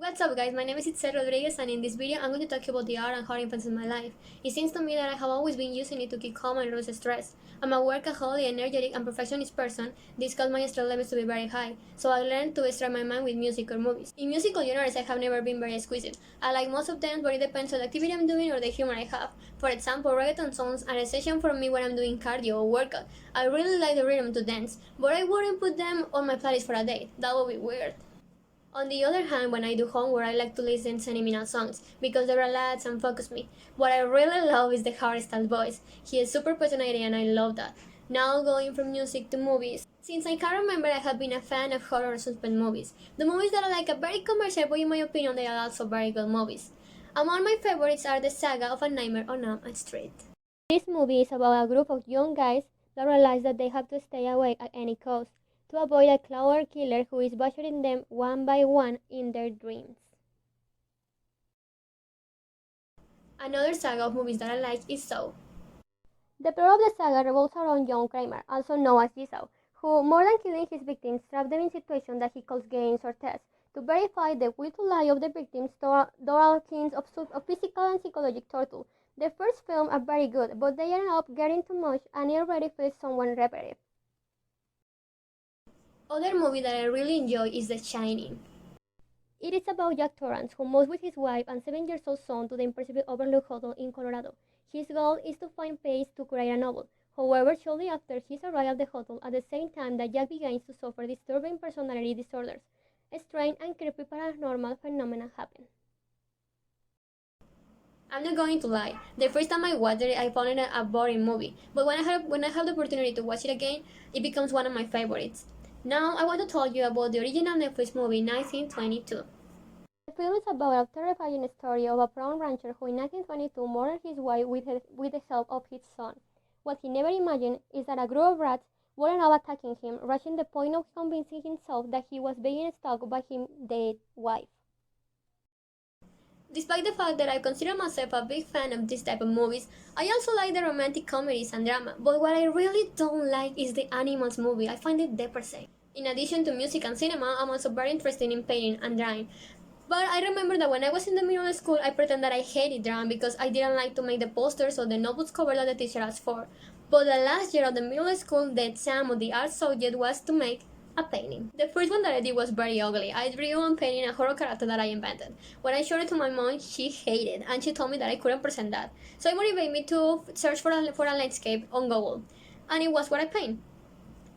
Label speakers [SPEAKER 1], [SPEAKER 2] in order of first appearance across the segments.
[SPEAKER 1] What's up guys, my name is Itzel Rodriguez and in this video I'm going to talk about the art and how it influences my life. It seems to me that I have always been using it to keep calm and reduce stress. I'm a workaholic, energetic and perfectionist person. This caused my stress levels to be very high, so I learned to distract my mind with music or movies. In musical genres I have never been very exquisite. I like most of them, but it depends on the activity I'm doing or the humor I have. For example, reggaeton songs are a session for me when I'm doing cardio or workout. I really like the rhythm to dance, but I wouldn't put them on my playlist for a date. That would be weird. On the other hand, when I do homework, I like to listen to Minaj songs because they relax and focus me. What I really love is the Harry Styles voice. He is super passionate and I love that. Now going from music to movies. Since I can remember, I have been a fan of horror and suspense movies. The movies that are like a very commercial, but in my opinion, they are also very good movies. Among my favorites are the Saga of A Nightmare on Elm Street. This movie is about a group of young guys that realize that they have to stay awake at any cost to avoid a clown killer who is butchering them one by one in their dreams. Another saga of movies that I like is Saw. The plot of the saga revolves around John Kramer, also known as Jigsaw, who, more than killing his victims, traps them in situations that he calls games or tests to verify the will to lie of the victims through all kinds of physical and psychological torture. The first film are very good, but they end up getting too much and it already feels somewhat repetitive. Other movie that I really enjoy is The Shining. It is about Jack Torrance, who moves with his wife and 7 years old son to the impressive Overlook Hotel in Colorado. His goal is to find Pace to create a novel. However, shortly after his arrival at the hotel, at the same time that Jack begins to suffer disturbing personality disorders, strange and creepy paranormal phenomena happen. I'm not going to lie. The first time I watched it, I found it a boring movie. But when I have the opportunity to watch it again, it becomes one of my favorites. Now I want to tell you about the original Netflix movie 1922. The film is about a terrifying story of a brown rancher who in 1922 murdered his wife with the help of his son. What he never imagined is that a group of rats were now attacking him, reaching the point of convincing himself that he was being stalked by his dead wife. Despite the fact that I consider myself a big fan of this type of movies, I also like the romantic comedies and drama, but what I really don't like is the animals movie. I find it depressing. In addition to music and cinema, I'm also very interested in painting and drawing. But I remember that when I was in the middle school, I pretended that I hated drawing because I didn't like to make the posters or the notebooks cover that the teacher asked for. But the last year of the middle school, the exam of the art subject was to make a painting. The first one that I did was very ugly. I drew and painted a horror character that I invented. When I showed it to my mom, she hated it and she told me that I couldn't present that. So it motivated me to search for a landscape on Google. And it was what I paint.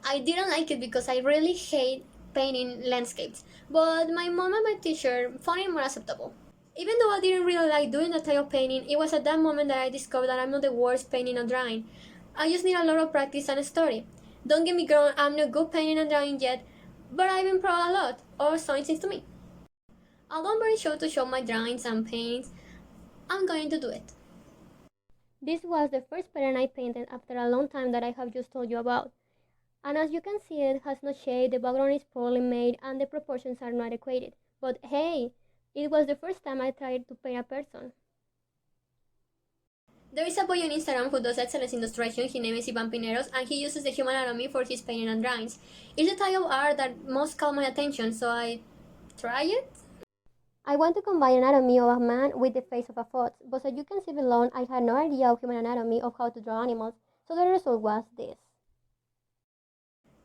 [SPEAKER 1] I didn't like it because I really hate painting landscapes, but my mom and my teacher found it more acceptable. Even though I didn't really like doing that type of painting, it was at that moment that I discovered that I'm not the worst painting or drawing. I just need a lot of practice and study. Don't get me wrong, I'm not good painting and drawing yet, but I've improved a lot, or so it seems to me. Although I'm very sure to show my drawings and paintings, I'm going to do it. This was the first pattern I painted after a long time that I have just told you about. And as you can see, it has no shade, the background is poorly made, and the proportions are not equated. But hey, it was the first time I tried to paint a person. There is a boy on Instagram who does excellent illustration. His name is Ivan Pineros, and he uses the human anatomy for his painting and drawings. It's the type of art that most caught my attention, so I try it. I want to combine anatomy of a man with the face of a fox, but as you can see below, I had no idea of human anatomy of how to draw animals, so the result was this.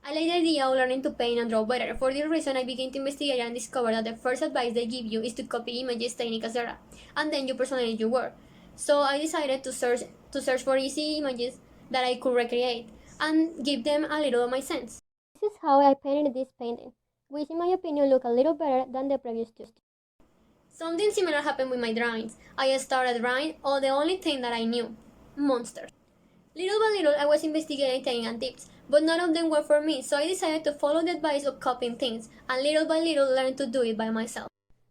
[SPEAKER 1] I like the idea of learning to paint and draw better. For this reason, I began to investigate and discovered that the first advice they give you is to copy images, techniques, etc., and then you personalize your work. So I decided to search for easy images that I could recreate and give them a little of my sense. This is how I painted this painting, which in my opinion looked a little better than the previous two. Something similar happened with my drawings. I started drawing all the only thing that I knew, monsters. Little by little, I was investigating and tips, but none of them were for me, so I decided to follow the advice of copying things, and little by little learn to do it by myself.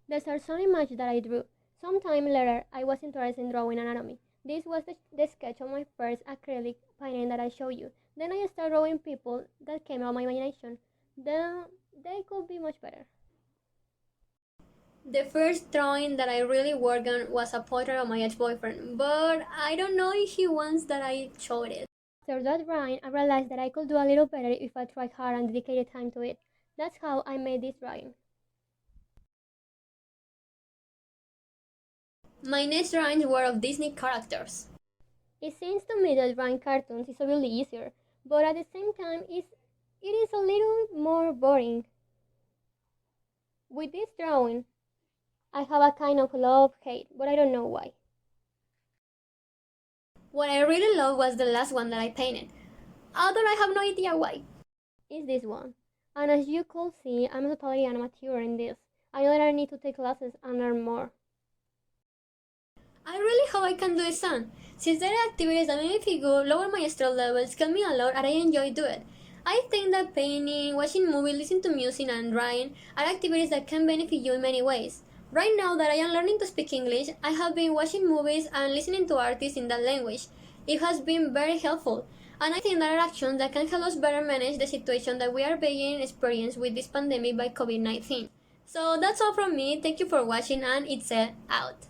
[SPEAKER 1] These are some images that I drew. Sometime later, I was interested in drawing anatomy. This was the sketch of my first acrylic painting that I showed you. Then I started drawing people that came out of my imagination. Then they could be much better. The first drawing that I really worked on was a portrait of my ex-boyfriend, but I don't know if he wants that I showed it. After that drawing, I realized that I could do a little better if I tried hard and dedicated time to it. That's how I made this drawing. My next drawings were of Disney characters. It seems to me that drawing cartoons is obviously easier, but at the same time it is a little more boring. With this drawing, I have a kind of love-hate, but I don't know why. What I really loved was the last one that I painted, although I have no idea why. Is this one. And as you could see, I'm totally amateur in this. I know that I need to take classes and learn more. I really hope I can do it soon, since there are activities that make me feel good, lower my stress levels, calm me a lot, and I enjoy doing it. I think that painting, watching movies, listening to music, and drawing are activities that can benefit you in many ways. Right now that I am learning to speak English, I have been watching movies and listening to artists in that language. It has been very helpful, and I think there are actions that can help us better manage the situation that we are being experienced with this pandemic by COVID-19. So that's all from me. Thank you for watching, and it's out.